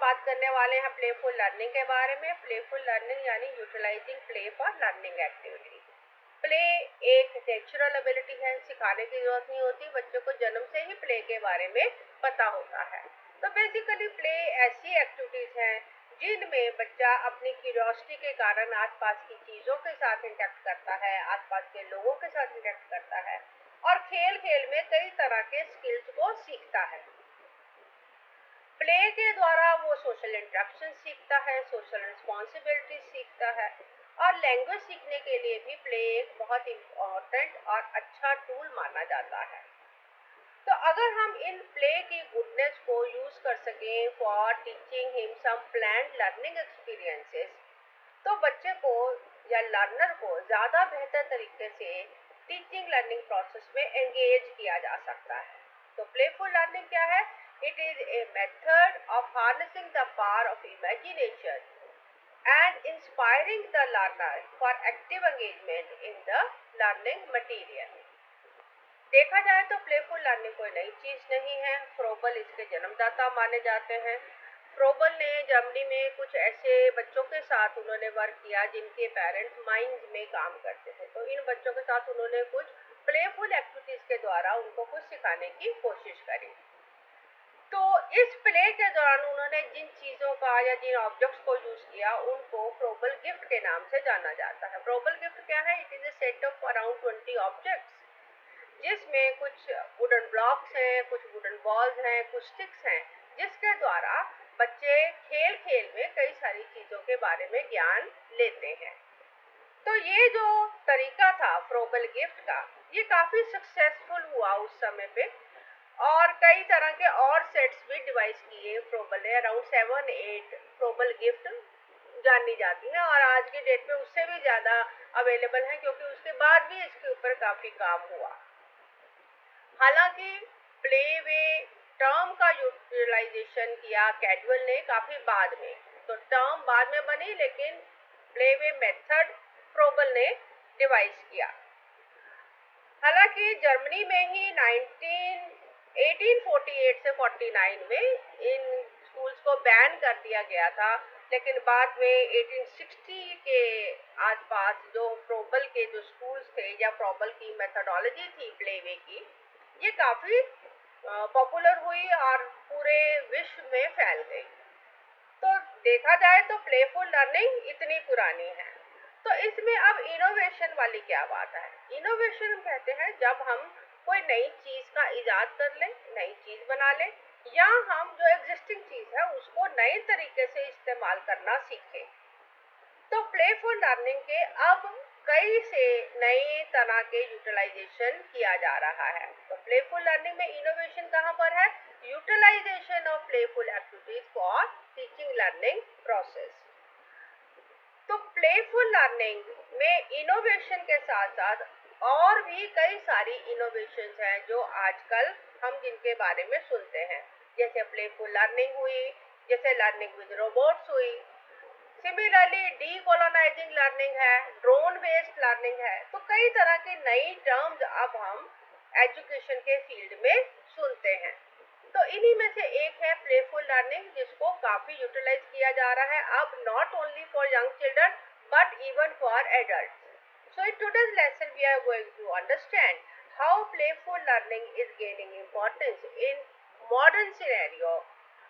बात करने वाले हैं प्लेफुल लर्निंग के बारे में। प्लेफुल लर्निंग यानी utilising play for learning activity. Play एक नेचुरल एबिलिटी है, सिखाने की जरूरत नहीं होती, बच्चों को जन्म से ही प्ले के बारे में पता होता है। तो बेसिकली प्ले ऐसी एक्टिविटीज हैं जिनमें बच्चा अपनी क्यूरियोसिटी के कारण आसपास की चीज़ों के साथ इंटरेक्ट करता है, आसपास के लोगों के साथ इंटरेक्ट करता है और खेल खेल में कई तरह के स्किल्स को सीखता है। प्ले के द्वारा वो सोशल इंटरेक्शन सीखता है, सोशल रिस्पॉन्सिबिलिटी सीखता है और लैंग्वेज सीखने के लिए भी प्ले एक बहुत इम्पॉर्टेंट और अच्छा टूल माना जाता है। तो अगर हम इन प्ले की गुडनेस को यूज कर सकें for teaching him some planned learning experiences, तो बच्चे को या लर्नर को ज़्यादा बेहतर तरीके से टीचिंग लर्निंग प्रोसेस में एंगेज किया जा सकता है। तो प्लेफुल लर्निंग क्या है? It is a method of harnessing the power of imagination and inspiring the learner for active engagement in the learning material। देखा जाए तो प्लेफुल लर्निंग कोई नई चीज नहीं है। फ्रोबल इसके जन्मदाता माने जाते हैं। फ्रोबल ने जर्मनी में कुछ ऐसे बच्चों के साथ उन्होंने वर्क किया जिनके पेरेंट्स माइंस में काम करते थे। तो इन बच्चों के साथ उन्होंने कुछ प्लेफुल एक्टिविटीज के द्वारा उनको कुछ सिखाने की कोशिश करी। तो इस प्ले के दौरान उन्होंने जिन चीज़ों का या जिन ऑब्जेक्ट्स को यूज किया उनको फ्रोबल गिफ्ट के नाम से जाना जाता है। फ्रोबल गिफ्ट क्या है? It is A set of around 20 objects जिसमें कुछ वुडन ब्लॉक्स हैं, कुछ वुडन बॉल्स हैं, कुछ स्टिक्स हैं, जिसके द्वारा बच्चे खेल खेल में कई सारी चीज़ों के बारे में ज्ञान लेते हैं। तो ये जो तरीका था फ्रोबल गिफ्ट का, ये काफ़ी सक्सेसफुल हुआ उस समय पे और कई तरह के और सेट्स भी डिवाइस किए फ्रोबल ने। अराउंड 7-8 फ्रोबल गिफ्ट जानी जाती हैं और आज की डेट में उससे भी ज़्यादा अवेलेबल हैं, क्योंकि उसके बाद भी इसके ऊपर काफ़ी काम हुआ। हालांकि प्ले वे टर्म का यूटिलाइजेशन किया कैडवेल ने काफ़ी बाद में, तो टर्म बाद में बनी, लेकिन प्ले वे मेथड फ्रोबल ने डिवाइस किया। हालांकि जर्मनी में ही 1848 से 49 में इन स्कूल्स को बैन कर दिया गया था, लेकिन बाद में 1860 के आसपास जो फ्रोबल के जो स्कूल्स थे या फ्रोबल की मेथोडोलॉजी थी प्लेवे की, ये काफ़ी पॉपुलर हुई और पूरे विश्व में फैल गई। तो देखा जाए तो प्लेफुल लर्निंग इतनी पुरानी है। तो इसमें अब इनोवेशन वाली क्या बात है? इनोवेशन कहते हैं जब हम कोई नई चीज़ का इजाद कर लें, नई चीज़ बना लें, या हम जो एग्जिस्टिंग चीज़ है उसको नए तरीके से इस्तेमाल करना सीखें। तो प्लेफुल लर्निंग के अब कई से नए तरह के यूटिलाइजेशन किया जा रहा है। तो प्लेफुल लर्निंग में इनोवेशन कहाँ पर है? Utilisation of playful activities for teaching learning process. तो प्लेफुल लर्निंग में इनोवेशन के साथ साथ और भी कई सारी इनोवेशंस हैं जो आजकल हम जिनके बारे में सुनते हैं, जैसे प्लेफुल लर्निंग हुई, जैसे लर्निंग विद रोबोट्स हुई, सिमिलरली डीकोलोनाइजिंग लर्निंग है, ड्रोन बेस्ड लर्निंग है। तो कई तरह की नई टर्म्स अब हम एजुकेशन के फील्ड में सुनते हैं। तो इन्हीं में से एक है प्लेफुल लर्निंग, जिसको काफ़ी यूटिलाइज किया जा रहा है अब, not only for young children but even for adult. So in today's lesson we are going to understand how playful learning is gaining importance in modern scenario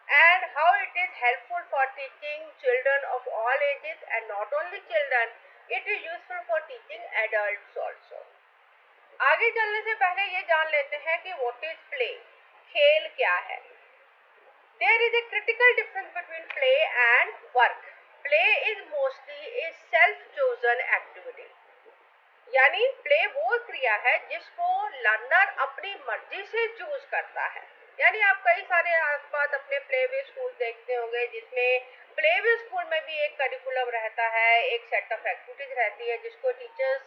and how it is helpful for teaching children of all ages, and not only children, it is useful for teaching adults also। आगे चलने से पहले ये जान लेते हैं कि what is play, खेल क्या है। There is a critical difference between play and work. Play is mostly a self-chosen activity, यानी प्ले वो क्रिया है जिसको लर्नर अपनी मर्जी से चूज करता है। यानी आप कई सारे आसपास अपने प्लेवे स्कूल देखते होंगे जिसमें प्लेवे स्कूल में भी एक करिकुलम रहता है, एक सेट ऑफ एक्टिविटीज रहती है जिसको टीचर्स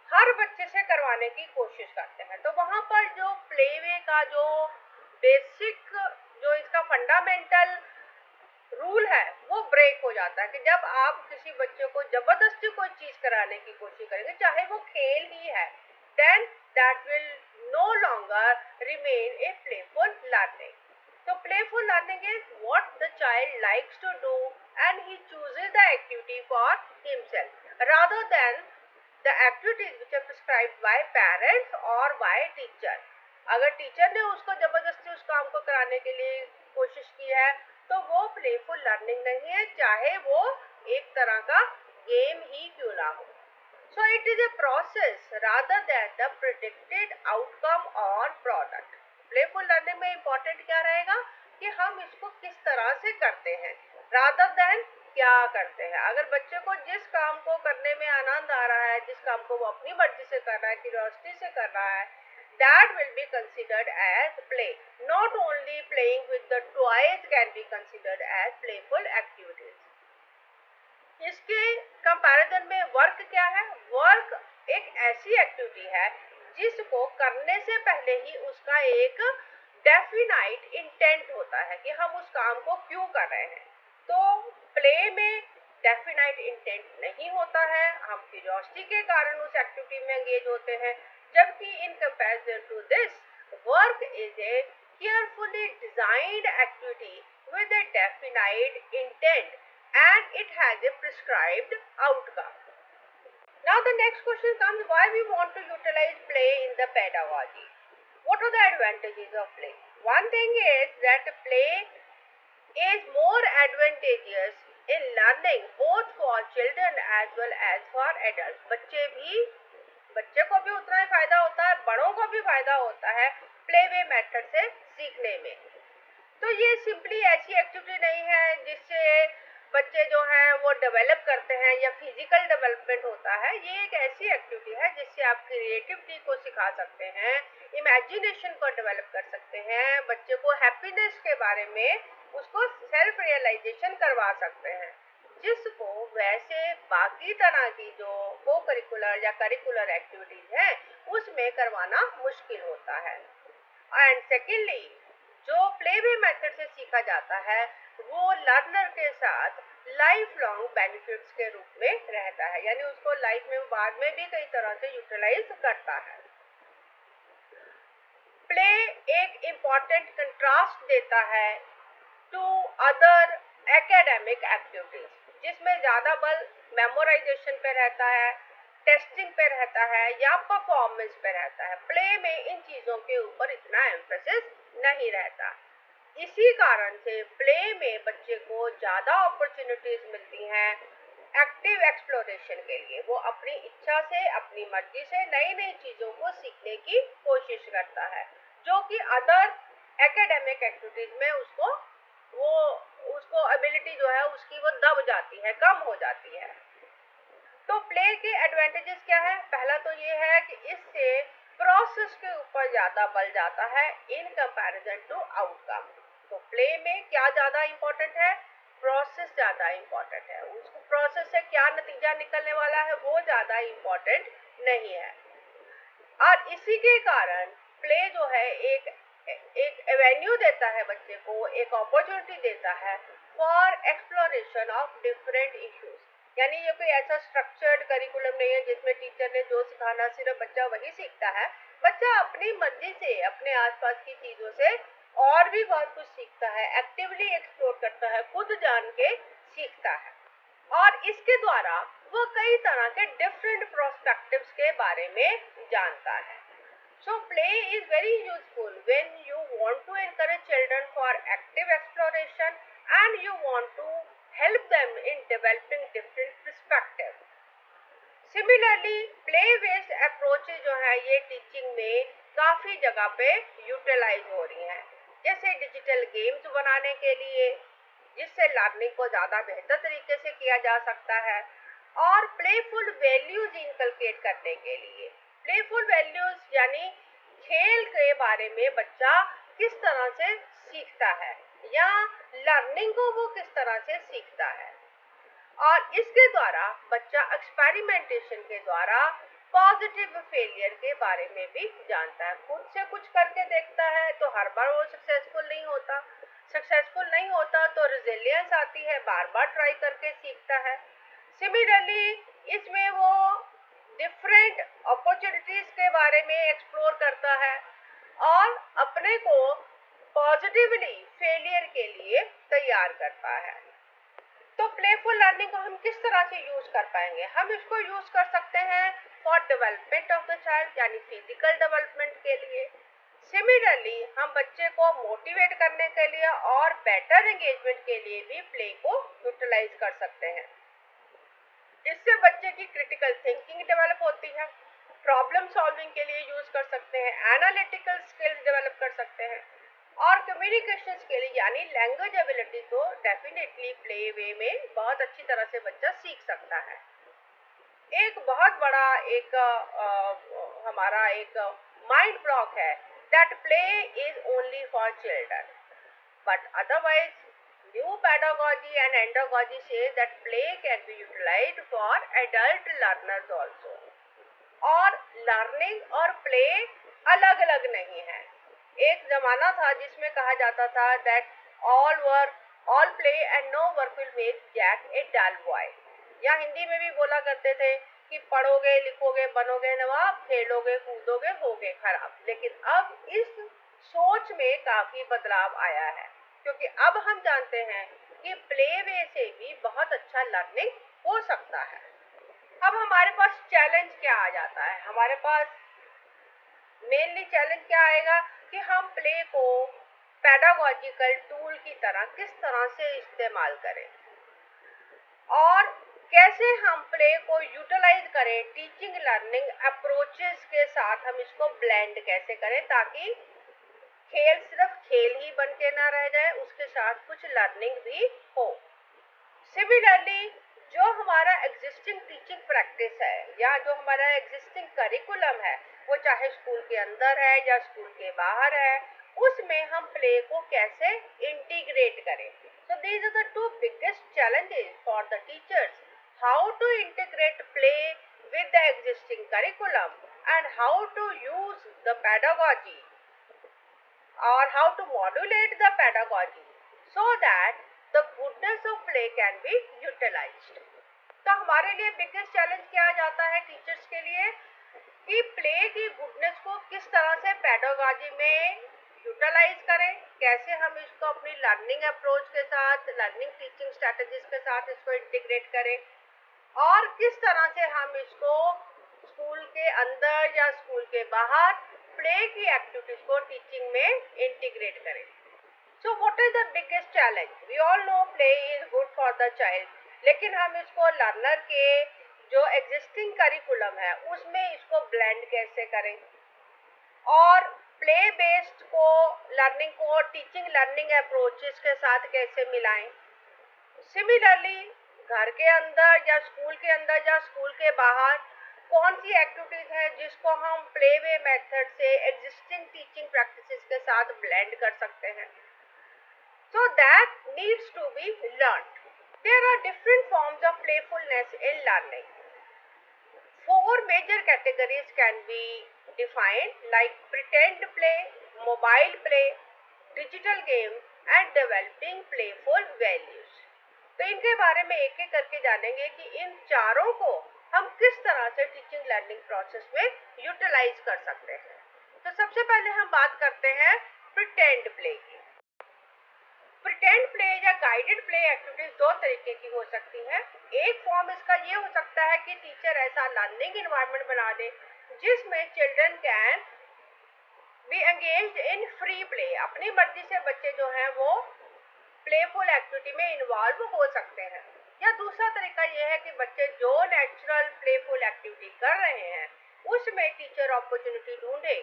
हर बच्चे से करवाने की कोशिश करते हैं। तो वहाँ पर जो प्लेवे का जो बेसिक, जो इसका फंडामेंटल रूल है वो ब्रेक हो जाता है कि जब आप किसी बच्चे को जबरदस्ती कोई चीज कराने की कोशिश करेंगे, चाहे वो खेल ही है, then that will no longer remain a playful learning. So playful learning is what the child likes to do and he chooses the activity for himself rather than the activities which are prescribed by parents or by teacher. अगर teacher ने उसको जबरदस्ती उस काम को कराने के लिए कोशिश की है तो वो प्लेफुल लर्निंग नहीं है, चाहे वो एक तरह का गेम ही क्यों ना हो. So it is a process rather than the predicted outcome or product. Playful learning में इम्पोर्टेंट क्या रहेगा कि हम इसको किस तरह से करते हैं रादर देन क्या करते हैं. अगर बच्चे को जिस काम को करने में आनंद आ रहा है, जिस काम को वो अपनी मर्जी से कर रहा है, क्यूरियोसिटी से कर रहा है, that will be considered as play. Not only playing with the toys can be considered as playful activities. इसके कंपैरिजन में वर्क क्या है? वर्क एक ऐसी एक्टिविटी है जिसको करने से पहले ही उसका एक डेफिनाइट इंटेंट होता है कि हम उस काम को क्यों कर रहे हैं. तो प्ले में डेफिनाइट इंटेंट नहीं होता है, हम क्यूरियोसिटी के कारण उस एक्टिविटी में एंगेज होते हैं, जबकि in comparison to this work is a carefully designed activity with a definite intent and it has a prescribed outcome. Now the next question comes, why we want to utilize play in the pedagogy? What are the advantages of play? One thing is that play is more advantageous in learning both for children as well as for adults. बच्चे को भी उतना ही फायदा होता है, बड़ों को भी फायदा होता है प्ले वे मेथड से सीखने में. तो ये सिंपली ऐसी एक्टिविटी नहीं है जिससे बच्चे जो हैं वो डेवलप करते हैं या फिजिकल डेवलपमेंट होता है. ये एक ऐसी एक्टिविटी है जिससे आप क्रिएटिविटी को सिखा सकते हैं, इमेजिनेशन को डेवलप कर सकते हैं, बच्चे को हैप्पीनेस के बारे में उसको सेल्फ रियलाइजेशन करवा सकते हैं, जिसको वैसे बाकी तरह की जो को करिकुलर या करिकुलर एक्टिविटीज हैं उसमें करवाना मुश्किल होता है. एंड सेकेंडली, जो प्ले वे मेथड से सीखा जाता है वो लर्नर के साथ लाइफ लॉन्ग बेनिफिट्स के रूप में रहता है, यानी उसको लाइफ में बाद में भी कई तरह से यूटिलाइज करता है. प्ले एक इम्पॉर्टेंट कंट्रास्ट देता है टू अदर एकेडमिक एक्टिविटीज जिसमें ज़्यादा बल मेमोराइजेशन पे रहता है, टेस्टिंग पे रहता है या परफॉर्मेंस पे रहता है. प्ले में इन चीज़ों के ऊपर इतना एम्फेसिस नहीं रहता. इसी कारण से प्ले में बच्चे को ज़्यादा अपॉर्चुनिटीज मिलती हैं एक्टिव एक्सप्लोरेशन के लिए. वो अपनी इच्छा से, अपनी मर्जी से नई नई चीज़ों को सीखने की कोशिश करता है, जो कि अदर एकेडमिक एक्टिविटीज में उसको एबिलिटी जो है उसकी वो दब जाती है, कम हो जाती है. तो प्ले के एडवांटेजेस क्या है? पहला तो ये है कि इससे प्रोसेस के ऊपर ज़्यादा बल जाता है इन कंपैरिजन टू आउटकम. तो प्ले में क्या ज़्यादा इम्पोर्टेंट है? प्रोसेस ज़्यादा इम्पोर्टेंट है. उसको प्रोसेस से क्या नतीजा निकलने वाला है वो ज़्यादा इम्पोर्टेंट नहीं है. और इसी के कारण प्ले जो है एक एवेन्यू देता है बच्चे को, एक अपॉर्चुनिटी देता है for exploration of different issues. यानी ये कोई ऐसा स्ट्रक्चर्ड करिकुलम नहीं है जिसमें टीचर ने जो सिखाना सिर्फ बच्चा वही सीखता है. बच्चा अपनी मर्जी से अपने आसपास की चीज़ों से और भी बहुत कुछ सीखता है, एक्टिवली एक्सप्लोर करता है, खुद जान के सीखता है, और इसके द्वारा वो कई तरह के डिफरेंट प्रोस्पेक्टिव्स के बारे में जानता है. So play is very useful when you want to encourage children for active exploration and you want to help them in developing different perspectives. Similarly, play based approaches जो है ये टीचिंग में काफ़ी जगह पे यूटिलाइज हो रही हैं, जैसे डिजिटल गेम्स बनाने के लिए जिससे लर्निंग को ज़्यादा बेहतर तरीके से किया जा सकता है, और प्लेफुल वैल्यूज इनकलकेट करने के लिए. प्लेफुल वैल्यूज यानी खेल के बारे में बच्चा किस तरह से सीखता है या लर्निंग को वो किस तरह से सीखता है, और इसके द्वारा बच्चा एक्सपेरिमेंटेशन के द्वारा पॉजिटिव फेलियर के बारे में भी जानता है. खुद से कुछ करके देखता है तो हर बार वो सक्सेसफुल नहीं होता तो रिजिलियंस आती है, बार बार ट्राई करके सीखता है. सिमिलरली इसमें वो डिफरेंट अपॉर्चुनिटीज के बारे में एक्सप्लोर करता है और अपने को पॉजिटिवली फेलियर के लिए तैयार करता है। तो प्लेफुल लर्निंग को हम किस तरह से यूज कर पाएंगे? हम इसको यूज कर सकते हैं for development of the child, यानी फिजिकल डेवलपमेंट के लिए। सिमिलरली हम बच्चे को मोटिवेट करने के लिए और बेटर एंगेजमेंट के लिए भी प्ले को यूटिलाइज कर सकते हैं। इससे बच्चे की क्रिटिकल थिंकिंग डेवलप होती है, प्रॉब्लम सॉल्विंग के लिए यूज कर सकते हैं, एनालिटिकल स्किल्स डेवलप कर सकते हैं, और कम्युनिकेशन के लिए यानी लैंग्वेज एबिलिटी को डेफिनेटली प्ले वे में बहुत अच्छी तरह से बच्चा सीख सकता है। एक बहुत बड़ा हमारा एक माइंड ब्लॉक है that play is only for children, but otherwise new pedagogy and andragogy says that play can be utilized for adult learners also। और लर्निंग और प्ले अलग अलग नहीं है। एक जमाना था जिसमें कहा जाता था that all play and no work will make Jack a dull boy, या हिंदी में भी बोला करते थे कि पढ़ोगे लिखोगे बनोगे नवाब, खेलोगे कूदोगे होगे खराब। लेकिन अब इस सोच में काफी बदलाव आया है, क्योंकि अब हम जानते हैं कि प्ले वे से भी बहुत अच्छा लर्निंग हो सकता है। अब हमारे पास चैलेंज क्या आ जाता है? हमारे पास मेनली चैलेंज क्या आएगा कि हम प्ले को पेडागोजिकल टूल की तरह किस तरह से इस्तेमाल करें और कैसे हम प्ले को यूटिलाइज करें टीचिंग लर्निंग अप्रोचेस के साथ। हम इसको ब्लेंड कैसे करें ताकि खेल सिर्फ खेल ही बन के ना रह जाए, उसके साथ कुछ लर्निंग भी हो। सिमिलरली जो हमारा एग्जिस्टिंग टीचिंग प्रैक्टिस है या जो हमारा एग्जिस्टिंग करिकुलम है, वो चाहे स्कूल के अंदर है या स्कूल के बाहर है, उसमें हम प्ले को कैसे इंटीग्रेट करें। So these are the two biggest challenges for the teachers, how to integrate play with the existing curriculum and how to use the pedagogy or how to modulate the pedagogy so that the goodness of play can be utilized। तो हमारे लिए biggest challenge क्या जाता है teachers के लिए कि play की गुडनेस को किस तरह से पेडागोजी में यूटिलाइज करें, कैसे हम इसको अपनी लर्निंग अप्रोच के साथ, लर्निंग टीचिंग स्ट्रेटजीज के साथ इसको इंटीग्रेट करें, और किस तरह से हम इसको स्कूल के अंदर या स्कूल के बाहर प्ले की एक्टिविटीज को टीचिंग में इंटीग्रेट करें। So what is the biggest challenge? We all know play is good for the child, लेकिन हम इसको लर्नर के जो एग्जिस्टिंग करिकुलम है उसमें इसको ब्लेंड कैसे करें और प्ले बेस्ड को लर्निंग को टीचिंग लर्निंग अप्रोचेस के साथ कैसे मिलाएं। सिमिलरली घर के अंदर या स्कूल के बाहर कौन सी एक्टिविटीज है जिसको हम प्ले वे मेथड से एग्जिस्टिंग टीचिंग प्रैक्टिसेस के साथ ब्लेंड कर सकते हैं। So that needs to be learned. There are different forms of playfulness in learning. Four major categories can be defined like pretend play, mobile play, digital games and developing playful values। तो इनके बारे में एक एक करके जानेंगे कि इन चारों को हम किस तरह से टीचिंग लर्निंग प्रोसेस में यूटिलाइज कर सकते हैं। तो सबसे पहले हम बात करते हैं प्रिटेंड प्ले की। प्रिटेंड प्ले या गाइडेड प्ले एक्टिविटीज दो तरीके की हो सकती हैं। एक फॉर्म इसका ये हो सकता है कि टीचर ऐसा लर्निंग एनवायरनमेंट बना दे जिसमें children can be engaged in free play. अपनी मर्जी से बच्चे जो हैं वो प्लेफुल एक्टिविटी में इन्वॉल्व हो सकते हैं। या दूसरा तरीका यह है कि बच्चे जो नेचुरल प्लेफुल एक्टिविटी कर रहे हैं उसमें टीचर अपॉर्चुनिटी ढूंढे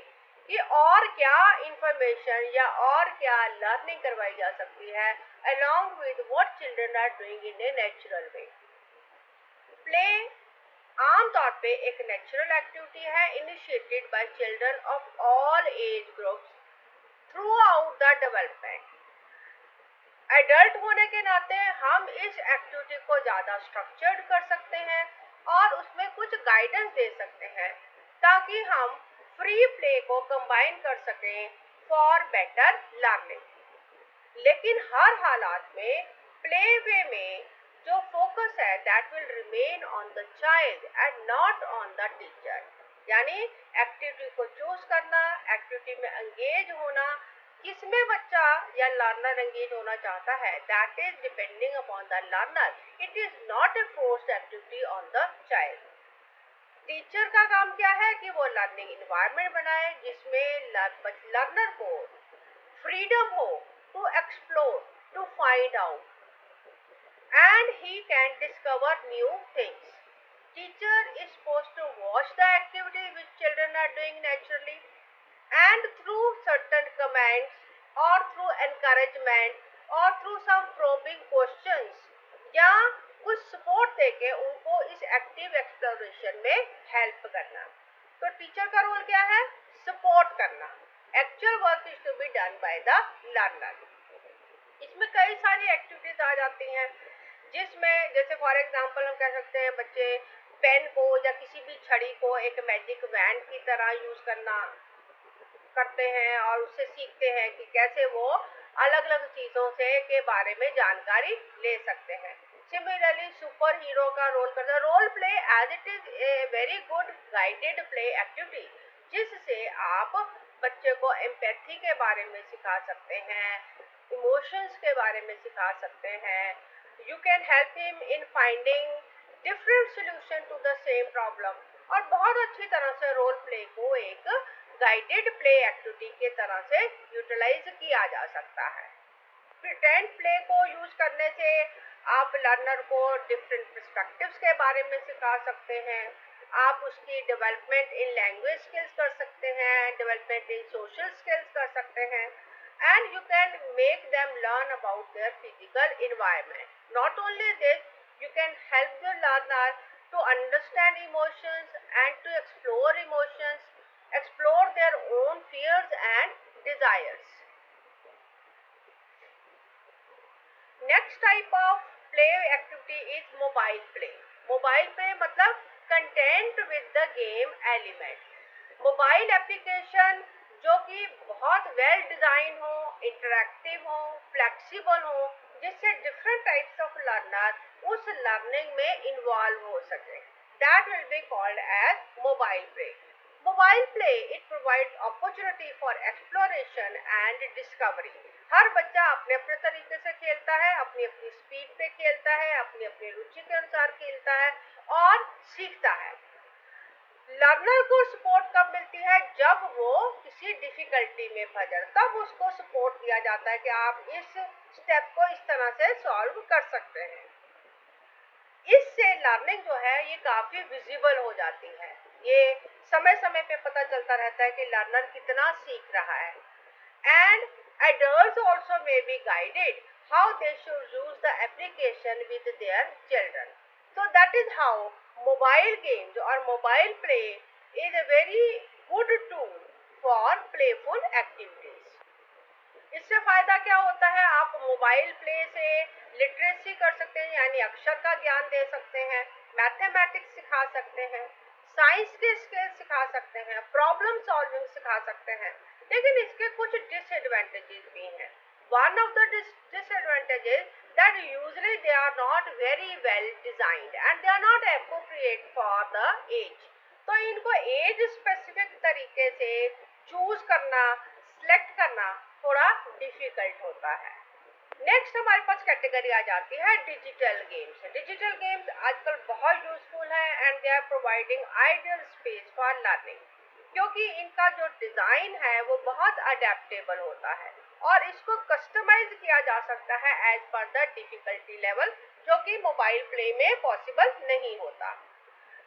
कि और क्या इंफॉर्मेशन या और क्या लर्निंग करवाई जा सकती है along with what children are doing in a natural way। Play आमतौर पे एक नेचुरल एक्टिविटी है initiated by children of all age groups through out the development. Adult होने के नाते हम इस एक्टिविटी को ज़्यादा स्ट्रक्चर्ड कर सकते हैं और उसमें कुछ गाइडेंस दे सकते हैं ताकि हम फ्री प्ले को कंबाइन कर सकें फॉर बेटर लर्निंग। लेकिन हर हालात में प्ले वे में जो फोकस है that will remain on the child and not on the teacher. यानी एक्टिविटी को चूज करना, एक्टिविटी में एंगेज होना किसमें बच्चा या लर्नर एंगेज होना चाहता है, that is depending upon the learner, it is not a forced activity on the child. Teacher का काम क्या है कि वो लर्निंग इन्वायरमेंट बनाए जिसमें लर्नर को फ्रीडम हो to explore, to find out, and he can discover new things. Teacher is supposed to watch the activity which children are doing naturally, and through certain commands or through encouragement or through some probing questions या कुछ support देके उनको इस active exploration में help करना। तो teacher का role क्या है? सपोर्ट करना। Actual work is to be done by the learner. इसमें कई सारी एक्टिविटीज आ जाती हैं जिसमें जैसे फॉर एग्जांपल हम कह सकते हैं बच्चे पेन को या किसी भी छड़ी को एक मैजिक वैंड की तरह यूज करते हैं और उससे सीखते हैं कि कैसे वो अलग अलग चीज़ों से के बारे में जानकारी ले सकते हैं। सिमिलरली सुपर हीरो का रोल करता है role play as it is a very good guided play activity जिससे आप बच्चे को एम्पैथी के बारे में सिखा सकते हैं, इमोशंस के बारे में सिखा सकते हैं। You can help him in finding different solution to the same problem और बहुत अच्छी तरह से रोल प्ले को एक गाइडेड प्ले एक्टिविटी के तरह से यूटिलाइज किया जा सकता है। प्रिटेंड प्ले को यूज करने से आप लर्नर को डिफरेंट पर्सपेक्टिव्स के बारे में सिखा सकते हैं, आप उसकी डेवलपमेंट इन लैंग्वेज स्किल्स कर सकते हैं, डेवलपमेंट इन सोशल स्किल्स कर सकते हैं, and you can make them learn about their physical environment. Not only this, you can help the learner to understand emotions and to explore emotions, explore their own fears and desires. Next type of play activity is mobile play. Mobile play मतलब content with the game element. Mobile application जो कि बहुत well design हो, interactive हो, flexible हो, जिससे different types of learner उस learning में इन्वॉल्व हो सके, that will be called as mobile play. Mobile play it provides opportunity for exploration and discovery. हर बच्चा अपने अपने तरीके से खेलता है, अपनी अपनी स्पीड पे खेलता है, अपनी अपनी रुचि के अनुसार खेलता है और सीखता है। लर्नर को सपोर्ट कब मिलती है? जब वो किसी डिफिकल्टी में फंस जाए, तब उसको सपोर्ट दिया जाता है कि आप इस स्टेप को इस तरह से सॉल्व कर सकते हैं। इससे लर्निंग जो है ये काफी विजिबल हो जाती है, ये समय समय पे पता चलता रहता है कि लर्नर कितना सीख रहा है। And adults also may be guided how they should use the application with their children. So that is how mobile games or mobile play is a very good tool for playful activities. इससे फायदा क्या होता है? आप mobile play से literacy कर सकते हैं, यानी अक्षर का ज्ञान दे सकते हैं, मैथमेटिक्स सिखा सकते हैं, साइंस के स्किल्स सिखा सकते हैं, प्रॉब्लम सॉल्विंग सिखा सकते हैं। लेकिन इसके कुछ डिसएडवांटेजेस भी हैं। One of the disadvantages that usually they are not very well designed and they are not appropriate for the age. तो इनको एज स्पेसिफिक तरीके से चूज करना, सिलेक्ट करना थोड़ा डिफिकल्ट होता है। नेक्स्ट हमारे पास कैटेगरी आ जाती है डिजिटल गेम्स। डिजिटल गेम्स आजकल बहुत यूजफुल है and they are providing ideal space for learning, क्योंकि इनका जो डिजाइन है वो बहुत अडेप्टेबल होता है और इसको कस्टमाइज किया जा सकता है as per the difficulty level, जो कि मोबाइल प्ले में पॉसिबल नहीं होता।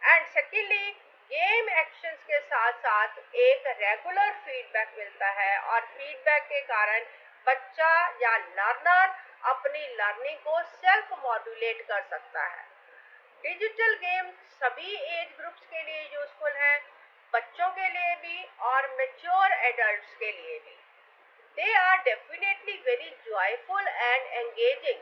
एंड सेकेंडली, गेम एक्शंस के साथ साथ एक रेगुलर फीडबैक मिलता है और फीडबैक के कारण बच्चा या लर्नर अपनी लर्निंग को सेल्फ मॉड्यूलेट कर सकता है। डिजिटल गेम सभी एज ग्रुप्स के लिए यूजफुल है, बच्चों के लिए भी और मैच्योर एडल्ट्स के लिए भी। They are definitely very joyful and engaging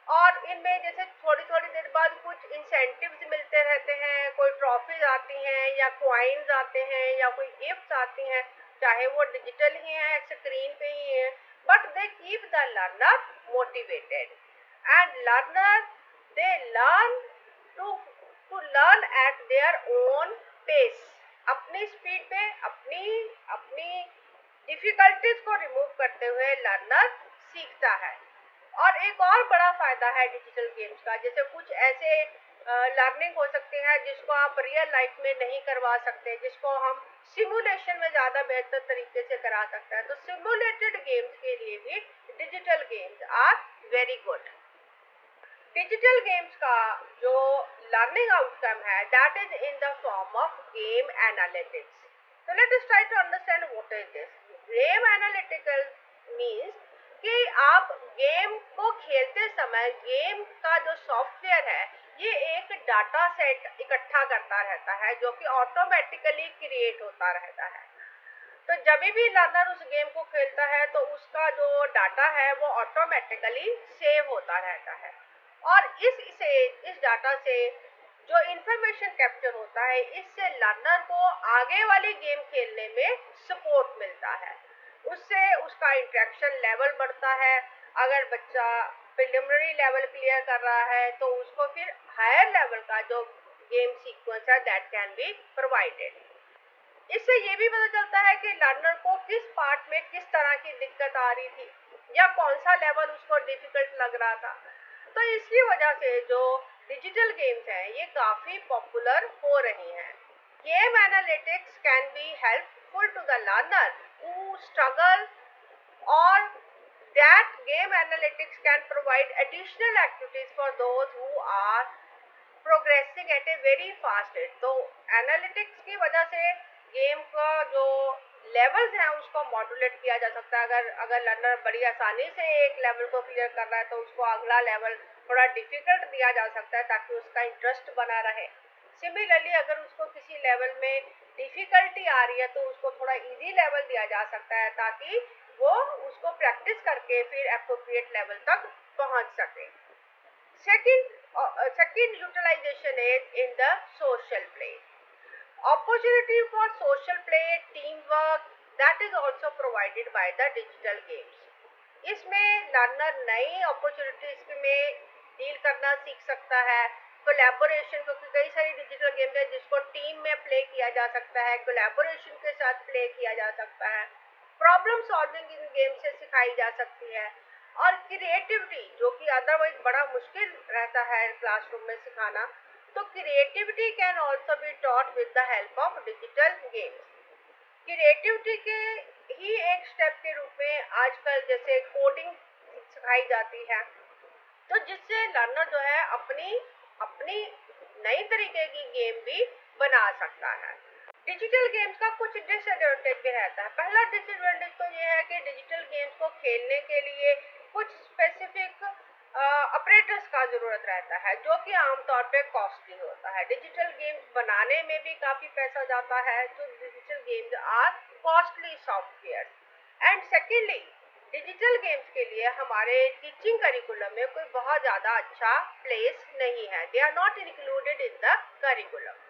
और इनमें जैसे थोड़ी थोड़ी देर बाद कुछ इंसेंटिव्स मिलते रहते हैं, कोई ट्रॉफीज आती हैं या कॉइन्स आते हैं या कोई गिफ्ट्स आती हैं, चाहे वो डिजिटल ही हैं, स्क्रीन पे ही हैं, but they keep the learner motivated and learner they learn to learn at their own pace, अपनी स्पीड पे, अपनी अपनी डिफिकल्टीज को रिमूव करते हुए लर्नर सीखता है। और एक और बड़ा फायदा है डिजिटल गेम्स का, जैसे कुछ ऐसे लर्निंग हो सकते हैं जिसको आप रियल लाइफ में नहीं करवा सकते, जिसको हम सिमुलेशन में ज़्यादा बेहतर तरीके से करा सकते हैं। तो सिमुलेटेड गेम्स के लिए भी digital games are very good. Digital games का जो लर्निंग आउटकम है that is in the form of game analytics. So let us try to understand what is this. Game analytical means कि आप game को खेलते समय गेम का जो सॉफ्टवेयर है ये एक डाटा सेट इकट्ठा करता रहता है जो कि ऑटोमेटिकली क्रिएट होता रहता है। तो जब भी लर्नर उस गेम को खेलता है तो उसका जो डाटा है वो ऑटोमेटिकली सेव होता रहता है और इस डाटा से जो इंफॉर्मेशन कैप्चर होता है इससे लर्नर को आगे वाली गेम खेलने में सपोर्ट मिलता है, उससे उसका इंटरेक्शन लेवल बढ़ता है। अगर बच्चा प्रिलिमिनरी लेवल क्लियर कर रहा है तो उसको फिर हायर लेवल का जो गेम सीक्वेंस है दैट कैन बी प्रोवाइडेड। इससे ये भी पता चलता है कि लर्नर को किस पार्ट में किस तरह की दिक्कत आ रही थी या कौन सा लेवल उसको डिफिकल्ट लग रहा था। तो इसकी वजह से जो डिजिटल गेम्स हैं ये काफ़ी पॉपुलर हो रही हैं। Game analytics can be helpful to the learner who struggle और that game analytics can provide additional activities for those who are progressing at a very fast rate. तो एनालिटिक्स की वजह से गेम का जो लेवल्स हैं उसको मॉड्यूलेट किया जा सकता है। अगर लर्नर बड़ी आसानी से एक लेवल को क्लियर कर रहा है तो उसको अगला लेवल थोड़ा डिफिकल्ट दिया जा सकता है ताकि उसका इंटरेस्ट बना रहे। सिमिलरली अगर उसको किसी लेवल में डिफिकल्टी आ रही है तो उसको थोड़ा इजी लेवल दिया जा सकता है ताकि वो उसको प्रैक्टिस करके फिर एप्रोप्रिएट लेवल तक पहुंच सके। Second utilization is in the social play. Opportunity for social play, teamwork, that is also provided by the digital games. इसमें लर्नर नई अपॉर्चुनिटीज में डील करना सीख सकता है। कोलैबोरेशन, क्योंकि कई सारी डिजिटल गेम्स है जिसको टीम में प्ले किया जा सकता है, कोलैबोरेशन के साथ प्ले किया जा सकता है। प्रॉब्लम सॉल्विंग इन गेम से सिखाई जा सकती है और क्रिएटिविटी जो कि अदरवाइज बड़ा मुश्किल रहता है क्लासरूम में सिखाना, तो creativity can also be taught with the help of digital games. Creativity के ही एक स्टेप के रूप में आजकल जैसे कोडिंग सिखाई जाती है, तो जिससे लर्नर जो है अपनी अपनी नई तरीके की गेम भी बना सकता है। डिजिटल गेम्स का कुछ डिसएडवांटेज भी रहता है। पहला डिसएडवांटेज तो ये है कि डिजिटल गेम्स को खेलने के लिए कुछ स्पेसिफिक ऑपरेटर्स का ज़रूरत रहता है जो कि आमतौर पे कॉस्टली होता है। डिजिटल गेम्स बनाने में भी काफ़ी पैसा जाता है, तो digital games are costly software. And secondly digital games के लिए हमारे टीचिंग करिकुलम में कोई बहुत ज़्यादा अच्छा प्लेस नहीं है, they are not included in the curriculum.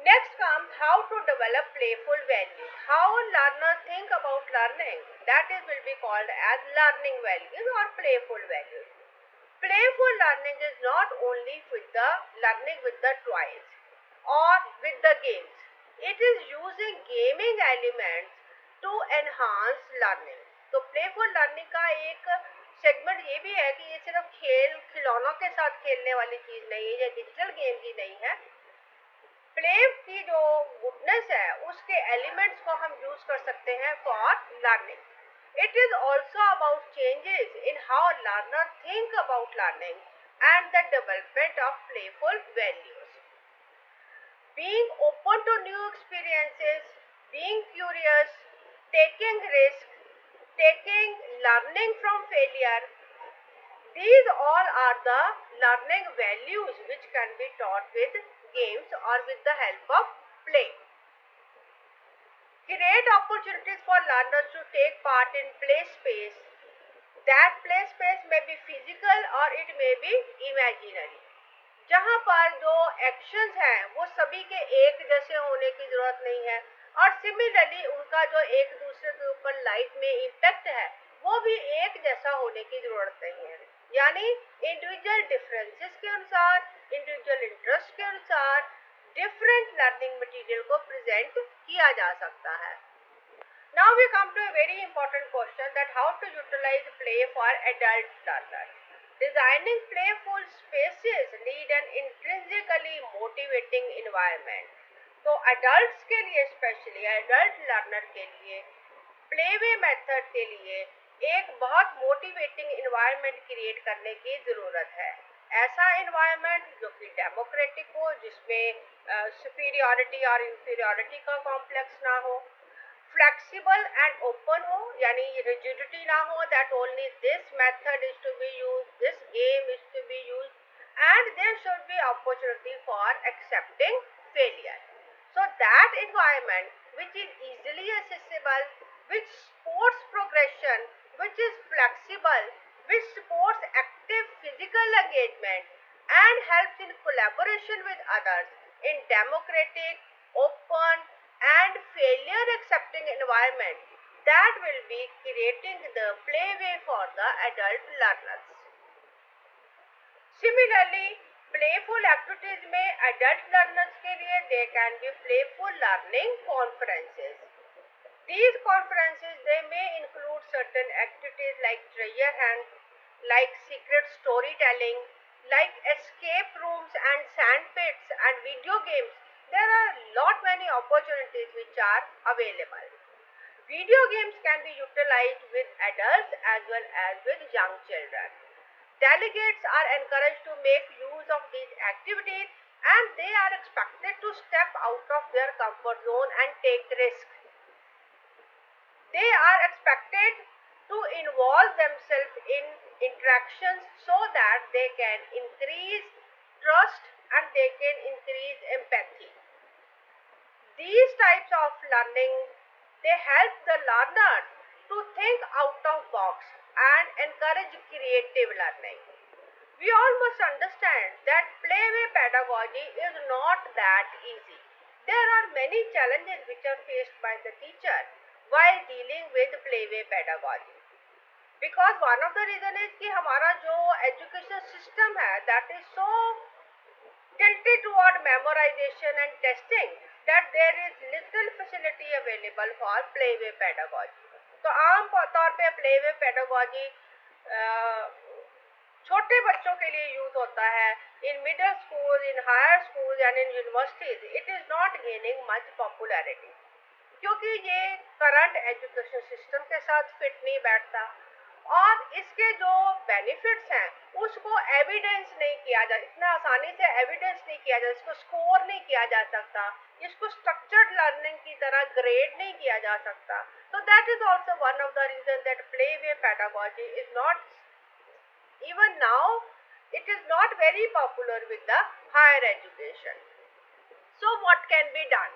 Next comes how to develop playful values. How learners think about learning, that is will be called as learning values or playful values. Playful learning is not only with the learning with the toys or with the games. It is using gaming elements to enhance learning. तो playful learning का एक segment ये भी है कि ये सिर्फ खेल खिलौनों के साथ खेलने वाली चीज़ नहीं है, ये डिजिटल गेम ही नहीं है। प्ले की जो गुडनेस है उसके एलिमेंट्स को हम यूज कर सकते हैं for learning. It is also about changes in how learner think about learning and the development of playful values. Being open to new experiences, being curious, taking risk, taking learning from failure, these all are the learning values which can be taught with games or with the help of play. Create opportunities for learners to take part in play space. That play space may be physical or it may be imaginary. जहाँ पर जो actions हैं वो सभी के एक जैसे होने की ज़रूरत नहीं है और सिमिलरली उनका जो एक दूसरे के ऊपर लाइफ में इम्पैक्ट है वो भी एक जैसा होने की ज़रूरत नहीं है। यानी इंडिविजुअल डिफरेंसेस के अनुसार, इंडिविजुअल इंटरेस्ट के अनुसार डिफरेंट लर्निंग मटेरियल को प्रेजेंट किया जा सकता है। Now we come to a very important question, that how to utilize play for adult learners. Designing playful spaces need an intrinsically motivating environment. तो adults के लिए, स्पेशली adult learner के लिए प्लेवे मेथड के लिए एक बहुत मोटिवेटिंग इन्वायरमेंट क्रिएट करने की ज़रूरत है। ऐसा इन्वायरमेंट जो कि डेमोक्रेटिक हो, जिसमें सुपीरियॉरिटी और इंफीरियॉरिटी का कॉम्प्लेक्स ना हो, फ्लेक्सिबल एंड ओपन हो, यानी रिजिडिटी ना हो that only this method is to be use, this game is to be use, and there should be opportunity for accepting failure. So that environment which is easily accessible, which supports progression, which is flexible, which supports active physical engagement and helps in collaboration with others in democratic, open and failure accepting environment, that will be creating the playway for the adult learners. Similarly, playful activities में adult learners के लिए they can be playful learning conferences. These conferences, they may include certain activities like treasure hunt, like secret storytelling, like escape rooms and sand pits and video games. There are lot many opportunities which are available. Video games can be utilized with adults as well as with young children. Delegates are encouraged to make use of these activities and they are expected to step out of their comfort zone and take risks. They are expected to involve themselves in interactions so that they can increase trust and they can increase empathy. These types of learning, they help the learners to think out of box and encourage creative learning. We all must understand that playway pedagogy is not that easy. There are many challenges which are faced by the teacher while dealing with playway pedagogy. Because one of the reason is कि हमारा जो education system है, that is so tilted toward memorization and testing that there is little facility available for playway pedagogy. तो आम तौर पे playway pedagogy छोटे बच्चों के लिए यूज होता है in middle school, in higher school and in universities. It is not gaining much popularity क्योंकि ये करंट एजुकेशन सिस्टम के साथ फिट नहीं बैठता और इसके जो बेनिफिट्स हैं उसको एविडेंस नहीं किया जा, इतना आसानी से एविडेंस नहीं किया जा, इसको स्कोर नहीं किया जा सकता, इसको स्ट्रक्चर्ड लर्निंग की तरह ग्रेड नहीं किया जा सकता. तो that is also one of the reason that play way pedagogy is not, even now it is not very popular with the higher education. So what can be done?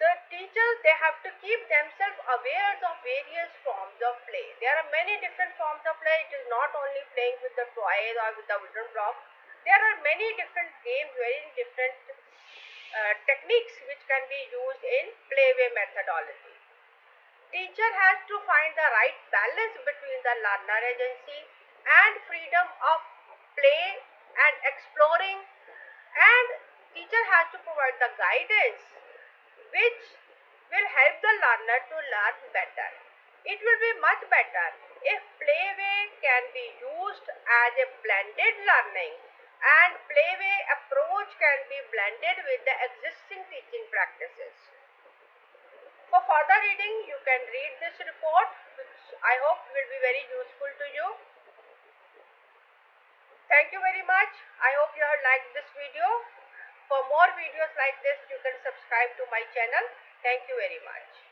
The teachers, they have to keep themselves aware of various forms of play. There are many different forms of play. It is not only playing with the toys or with the wooden blocks. There are many different games, very different techniques which can be used in playway methodology. Teacher has to find the right balance between the learner agency and freedom of play and exploring, and teacher has to provide the guidance which will help the learner to learn better. It will be much better if playway can be used as a blended learning and playway approach can be blended with the existing teaching practices. For further reading, you can read this report, which I hope will be very useful to you. Thank you very much. I hope you have liked this video. For more videos like this, you can subscribe to my channel. Thank you very much.